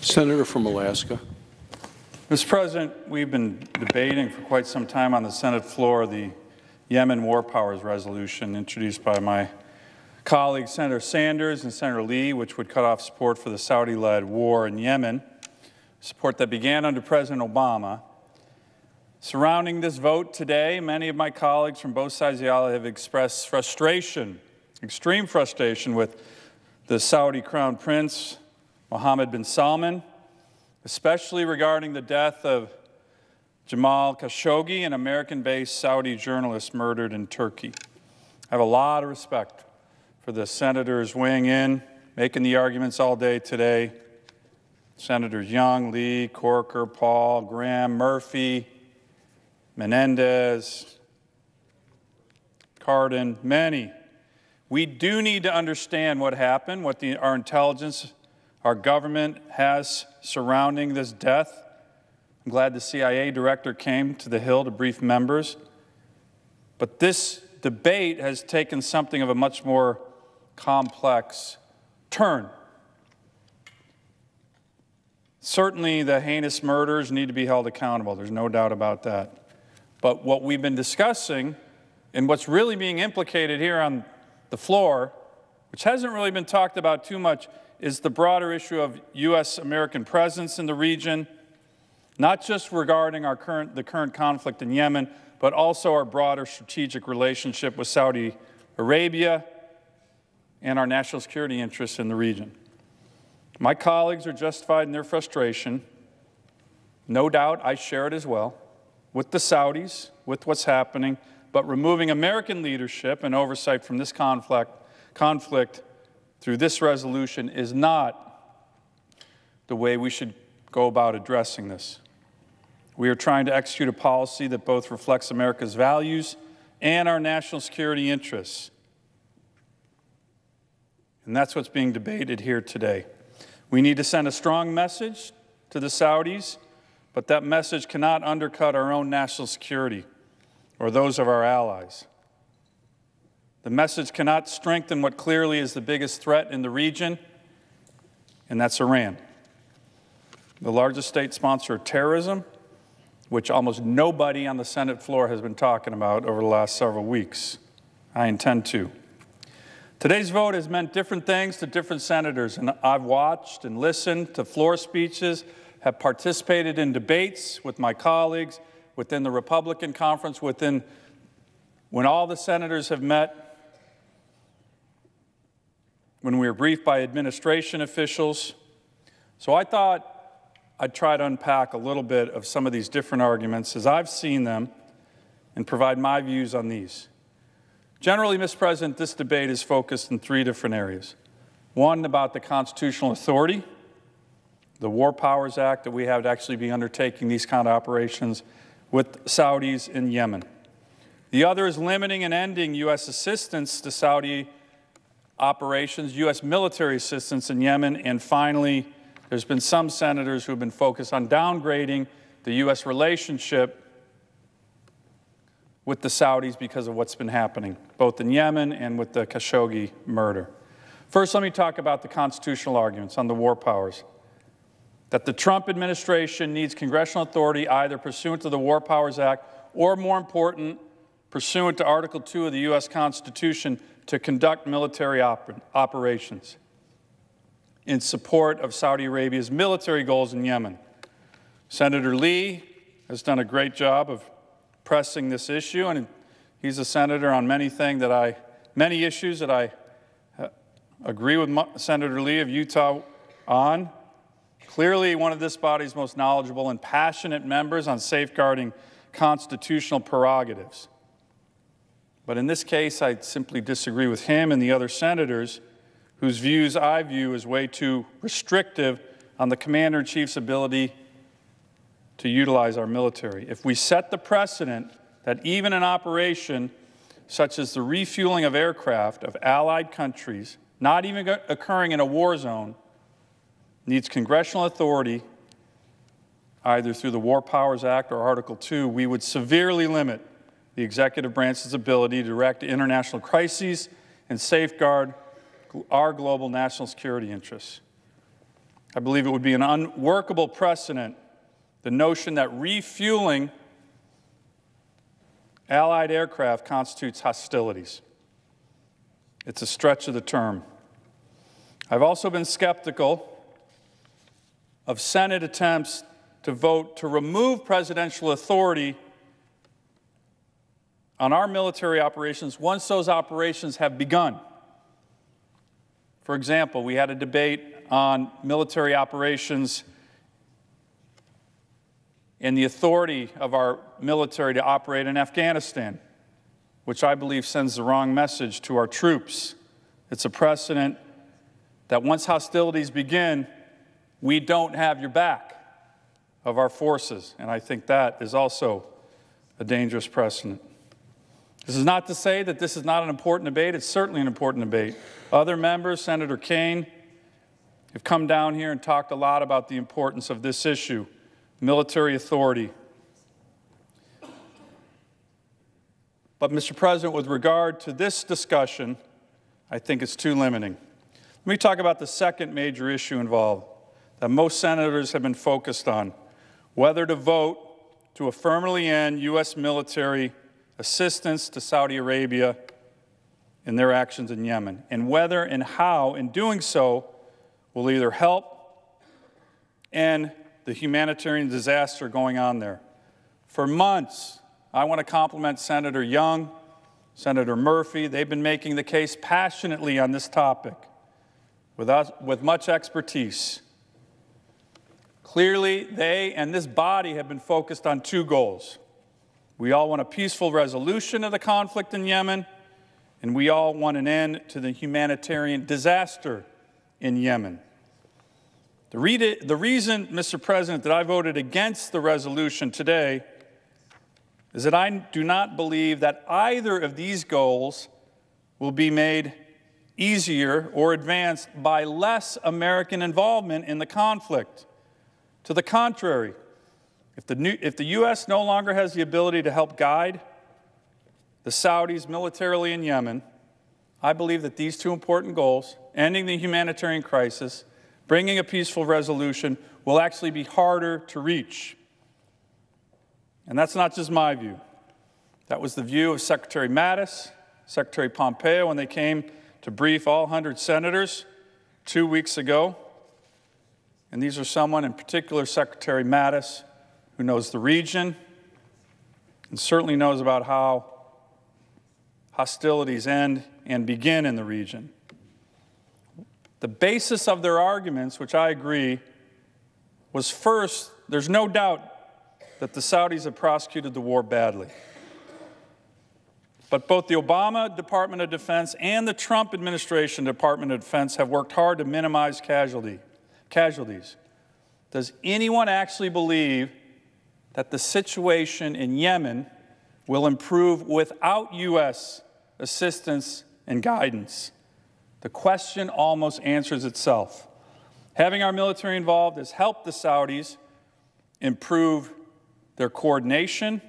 Senator from Alaska. Mr. President, we've been debating for quite some time on the Senate floor the Yemen War Powers resolution introduced by my colleagues Senator Sanders and Senator Lee, which would cut off support for the Saudi-led war in Yemen, support that began under President Obama. Surrounding this vote today, many of my colleagues from both sides of the aisle have expressed frustration, extreme frustration with the Saudi Crown Prince, Mohammed bin Salman, especially regarding the death of Jamal Khashoggi, an American-based Saudi journalist murdered in Turkey. I have a lot of respect for the senators weighing in, making the arguments all day today. Senators Young, Lee, Corker, Paul, Graham, Murphy, Menendez, Cardin, many. We do need to understand what happened, what our intelligence, our government has surrounding this death. I'm glad the CIA director came to the Hill to brief members. But this debate has taken something of a much more complex turn. Certainly, the heinous murders need to be held accountable. There's no doubt about that. But what we've been discussing and what's really being implicated here on the floor, which hasn't really been talked about too much, is the broader issue of U.S.-American presence in the region, not just regarding the current conflict in Yemen, but also our broader strategic relationship with Saudi Arabia and our national security interests in the region. My colleagues are justified in their frustration. No doubt I share it as well, with the Saudis, with what's happening, but removing American leadership and oversight from this conflict through this resolution is not the way we should go about addressing this. We are trying to execute a policy that both reflects America's values and our national security interests. And that's what's being debated here today. We need to send a strong message to the Saudis, but that message cannot undercut our own national security or those of our allies. The message cannot strengthen what clearly is the biggest threat in the region, and that's Iran, the largest state sponsor of terrorism, which almost nobody on the Senate floor has been talking about over the last several weeks. I intend to. Today's vote has meant different things to different senators, and I've watched and listened to floor speeches, have participated in debates with my colleagues within the Republican conference, when all the senators have met, when we were briefed by administration officials. So I thought I'd try to unpack a little bit of some of these different arguments as I've seen them and provide my views on these. Generally, Mr. President, this debate is focused in three different areas. One, about the constitutional authority, the War Powers Act that we have to actually be undertaking these kind of operations with Saudis in Yemen. The other is limiting and ending U.S. assistance to Saudi operations, U.S. military assistance in Yemen, and finally, there's been some senators who have been focused on downgrading the U.S. relationship with the Saudis because of what's been happening, both in Yemen and with the Khashoggi murder. First, let me talk about the constitutional arguments on the war powers. That the Trump administration needs congressional authority either pursuant to the War Powers Act or, more important, pursuant to Article 2 of the U.S. Constitution to conduct military operations in support of Saudi Arabia's military goals in Yemen. Senator Lee has done a great job of pressing this issue, and he's a senator on many issues that I agree with Senator Lee of Utah on. Clearly one of this body's most knowledgeable and passionate members on safeguarding constitutional prerogatives. But in this case, I simply disagree with him and the other senators whose views I view as way too restrictive on the Commander-in-Chief's ability to utilize our military. If we set the precedent that even an operation such as the refueling of aircraft of allied countries, not even occurring in a war zone, needs congressional authority, either through the War Powers Act or Article 2, we would severely limit the executive branch's ability to direct international crises and safeguard our global national security interests. I believe it would be an unworkable precedent, the notion that refueling Allied aircraft constitutes hostilities. It's a stretch of the term. I've also been skeptical of Senate attempts to vote to remove presidential authority on our military operations once those operations have begun. For example, we had a debate on military operations and the authority of our military to operate in Afghanistan, which I believe sends the wrong message to our troops. It's a precedent that once hostilities begin, we don't have your back of our forces, and I think that is also a dangerous precedent. This is not to say that this is not an important debate. It's certainly an important debate. Other members, Senator Kaine, have come down here and talked a lot about the importance of this issue, military authority. But, Mr. President, with regard to this discussion, I think it's too limiting. Let me talk about the second major issue involved that most senators have been focused on, whether to vote to affirmatively end U.S. military assistance to Saudi Arabia in their actions in Yemen, and whether and how, in doing so, will either help end the humanitarian disaster going on there. For months, I want to compliment Senator Young, Senator Murphy. They've been making the case passionately on this topic with much expertise. Clearly, they and this body have been focused on two goals. We all want a peaceful resolution of the conflict in Yemen, and we all want an end to the humanitarian disaster in Yemen. The reason, Mr. President, that I voted against the resolution today is that I do not believe that either of these goals will be made easier or advanced by less American involvement in the conflict. To the contrary, if the U.S. no longer has the ability to help guide the Saudis militarily in Yemen, I believe that these two important goals, ending the humanitarian crisis, bringing a peaceful resolution, will actually be harder to reach. And that's not just my view. That was the view of Secretary Mattis, Secretary Pompeo, when they came to brief all 100 senators 2 weeks ago. And these are someone, in particular Secretary Mattis, who knows the region and certainly knows about how hostilities end and begin in the region. The basis of their arguments, which I agree, was first, there's no doubt that the Saudis have prosecuted the war badly. But both the Obama Department of Defense and the Trump administration Department of Defense have worked hard to minimize casualties. Does anyone actually believe that the situation in Yemen will improve without U.S. assistance and guidance? The question almost answers itself. Having our military involved has helped the Saudis improve their coordination,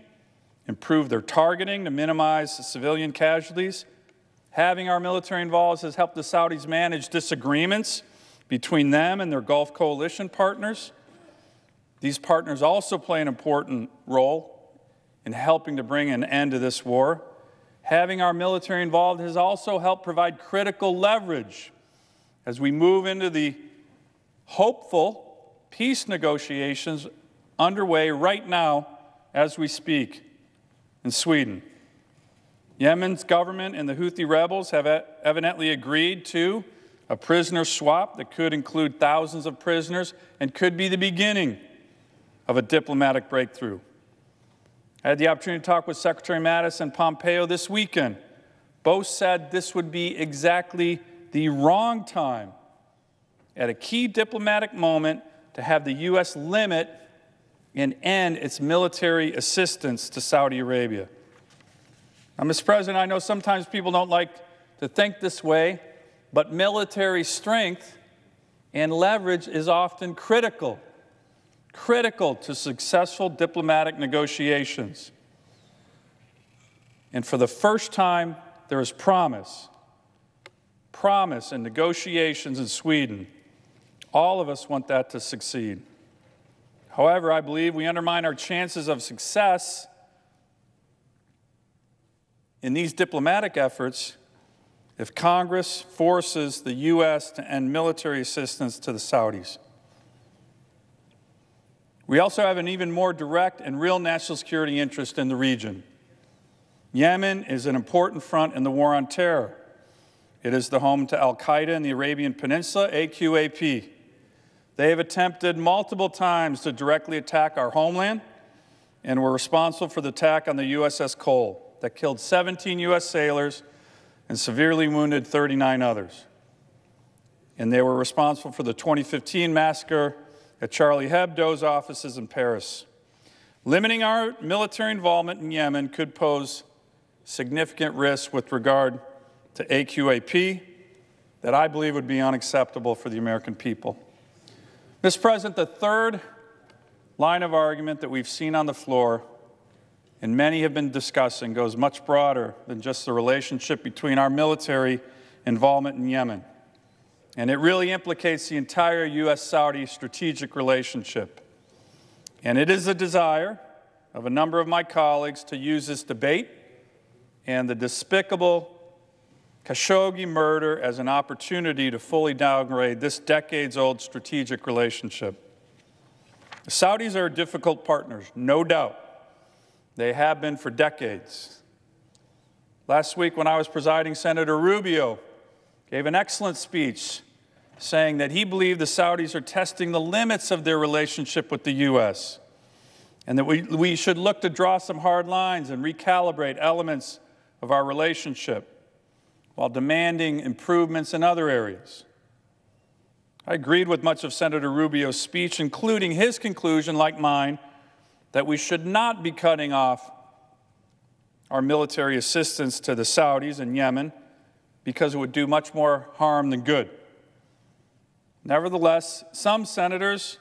improve their targeting to minimize the civilian casualties. Having our military involved has helped the Saudis manage disagreements between them and their Gulf coalition partners. These partners also play an important role in helping to bring an end to this war. Having our military involved has also helped provide critical leverage as we move into the hopeful peace negotiations underway right now as we speak in Sweden. Yemen's government and the Houthi rebels have evidently agreed to a prisoner swap that could include thousands of prisoners and could be the beginning of a diplomatic breakthrough. I had the opportunity to talk with Secretary Mattis and Pompeo this weekend. Both said this would be exactly the wrong time at a key diplomatic moment to have the U.S. limit and end its military assistance to Saudi Arabia. Now, Mr. President, I know sometimes people don't like to think this way, but military strength and leverage is often critical to successful diplomatic negotiations. And for the first time, there is promise in negotiations in Sweden. All of us want that to succeed. However, I believe we undermine our chances of success in these diplomatic efforts if Congress forces the U.S. to end military assistance to the Saudis. We also have an even more direct and real national security interest in the region. Yemen is an important front in the war on terror. It is the home to al-Qaeda in the Arabian Peninsula, AQAP. They have attempted multiple times to directly attack our homeland and were responsible for the attack on the USS Cole that killed 17 U.S. sailors and severely wounded 39 others. And they were responsible for the 2015 massacre at Charlie Hebdo's offices in Paris. Limiting our military involvement in Yemen could pose significant risks with regard to AQAP that I believe would be unacceptable for the American people. Mr. President, the third line of argument that we've seen on the floor, and many have been discussing, goes much broader than just the relationship between our military involvement in Yemen. And it really implicates the entire U.S.-Saudi strategic relationship. And it is the desire of a number of my colleagues to use this debate and the despicable Khashoggi murder as an opportunity to fully downgrade this decades-old strategic relationship. The Saudis are difficult partners, no doubt. They have been for decades. Last week when I was presiding, Senator Rubio gave an excellent speech saying that he believed the Saudis are testing the limits of their relationship with the U.S. and that we should look to draw some hard lines and recalibrate elements of our relationship while demanding improvements in other areas. I agreed with much of Senator Rubio's speech, including his conclusion, like mine, that we should not be cutting off our military assistance to the Saudis in Yemen because it would do much more harm than good. Nevertheless, some senators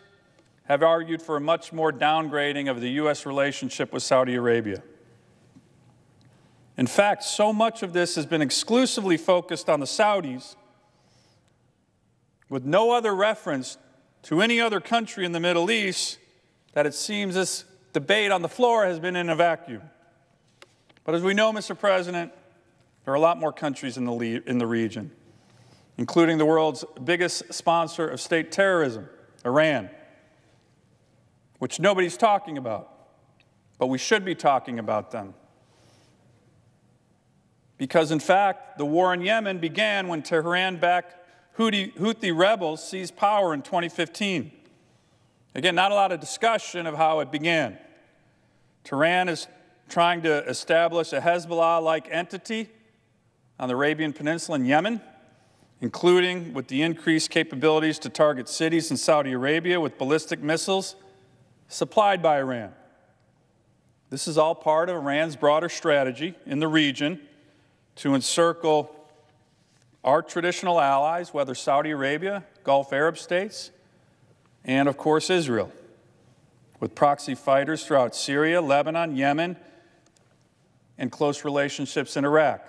have argued for a much more downgrading of the U.S. relationship with Saudi Arabia. In fact, so much of this has been exclusively focused on the Saudis, with no other reference to any other country in the Middle East, that it seems this debate on the floor has been in a vacuum. But as we know, Mr. President, there are a lot more countries in the region, including the world's biggest sponsor of state terrorism, Iran, which nobody's talking about, but we should be talking about them. Because, in fact, the war in Yemen began when Tehran-backed Houthi rebels seized power in 2015. Again, not a lot of discussion of how it began. Tehran is trying to establish a Hezbollah-like entity on the Arabian Peninsula in Yemen, including with the increased capabilities to target cities in Saudi Arabia with ballistic missiles supplied by Iran. This is all part of Iran's broader strategy in the region to encircle our traditional allies, whether Saudi Arabia, Gulf Arab states, and, of course, Israel, with proxy fighters throughout Syria, Lebanon, Yemen, and close relationships in Iraq.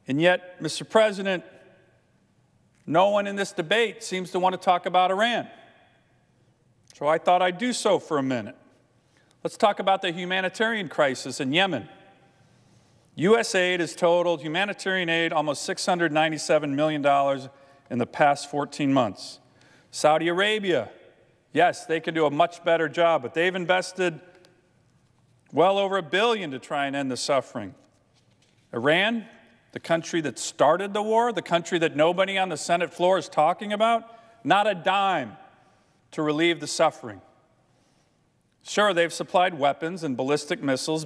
And yet, Mr. President, no one in this debate seems to want to talk about Iran. So I thought I'd do so for a minute. Let's talk about the humanitarian crisis in Yemen. U.S. aid has totaled humanitarian aid almost $697 million in the past 14 months. Saudi Arabia, yes, they can do a much better job, but they've invested well over $1 billion to try and end the suffering. Iran, the country that started the war, the country that nobody on the Senate floor is talking about, not a dime to relieve the suffering. Sure, they've supplied weapons and ballistic missiles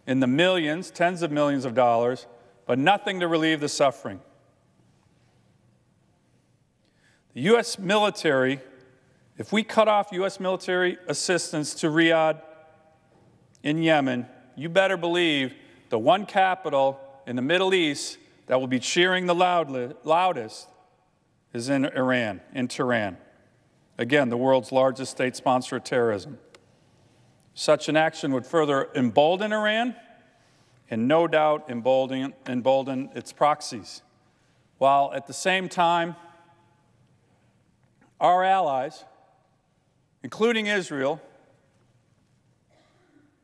in the millions, tens of millions of dollars, but nothing to relieve the suffering. The U.S. military, if we cut off U.S. military assistance to Riyadh in Yemen, you better believe the one capital in the Middle East that will be cheering the loudest is in Iran, in Tehran. Again, the world's largest state sponsor of terrorism. Such an action would further embolden Iran and no doubt embolden its proxies, while at the same time our allies, including Israel,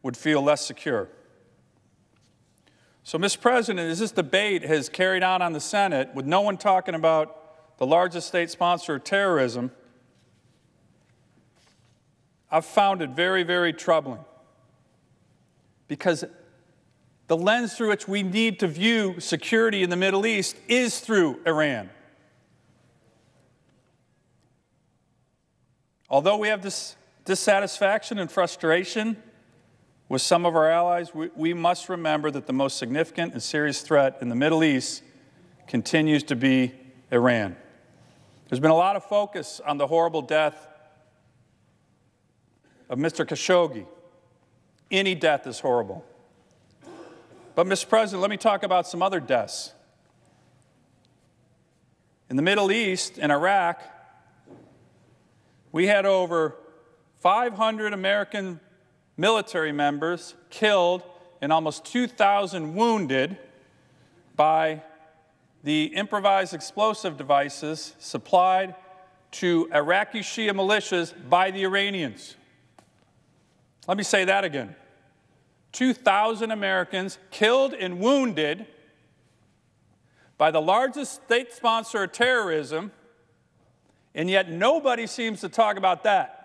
would feel less secure. So, Mr. President, as this debate has carried on the Senate with no one talking about the largest state sponsor of terrorism, I've found it very, very troubling, because the lens through which we need to view security in the Middle East is through Iran. Although we have this dissatisfaction and frustration with some of our allies, we must remember that the most significant and serious threat in the Middle East continues to be Iran. There's been a lot of focus on the horrible death of Mr. Khashoggi. Any death is horrible. But, Mr. President, let me talk about some other deaths. In the Middle East, in Iraq, we had over 500 American military members killed and almost 2,000 wounded by the improvised explosive devices supplied to Iraqi Shia militias by the Iranians. Let me say that again. 2,000 Americans killed and wounded by the largest state sponsor of terrorism, and yet nobody seems to talk about that.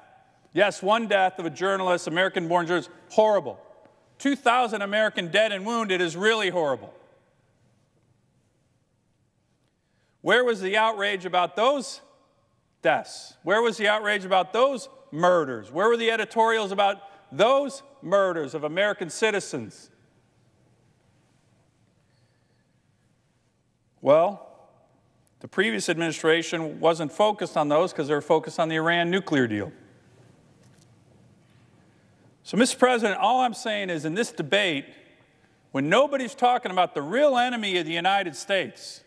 Yes, one death of a journalist, American-born journalist, horrible. 2,000 American dead and wounded is really horrible. Where was the outrage about those deaths? Where was the outrage about those murders? Where were the editorials about those murders of American citizens? Well, the previous administration wasn't focused on those because they were focused on the Iran nuclear deal. So, Mr. President, all I'm saying is in this debate, when nobody's talking about the real enemy of the United States,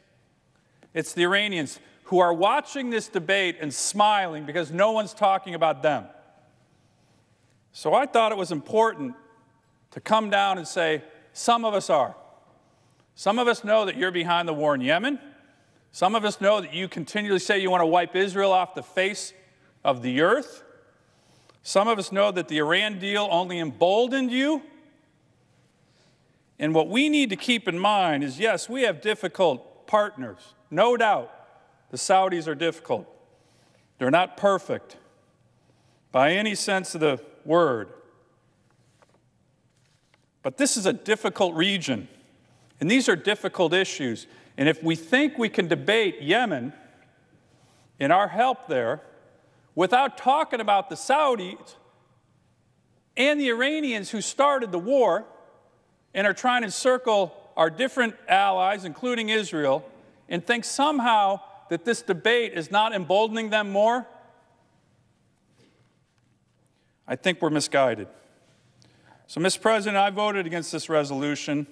it's the Iranians who are watching this debate and smiling because no one's talking about them. So I thought it was important to come down and say, some of us are. Some of us know that you're behind the war in Yemen. Some of us know that you continually say you want to wipe Israel off the face of the earth. Some of us know that the Iran deal only emboldened you. And what we need to keep in mind is, yes, we have difficult partners. No doubt the Saudis are difficult. They're not perfect by any sense of the word. But this is a difficult region, and these are difficult issues. And if we think we can debate Yemen and our help there without talking about the Saudis and the Iranians who started the war and are trying to encircle our different allies, including Israel, and think somehow that this debate is not emboldening them more, I think we're misguided. So, Mr. President, I voted against this resolution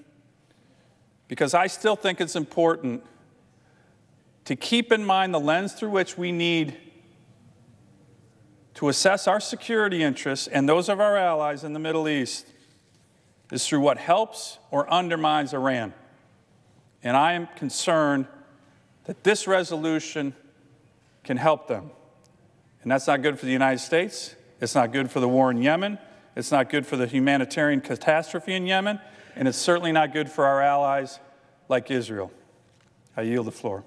because I still think it's important to keep in mind the lens through which we need to assess our security interests and those of our allies in the Middle East is through what helps or undermines Iran. And I am concerned that this resolution can help them. And that's not good for the United States. It's not good for the war in Yemen. It's not good for the humanitarian catastrophe in Yemen. And it's certainly not good for our allies like Israel. I yield the floor.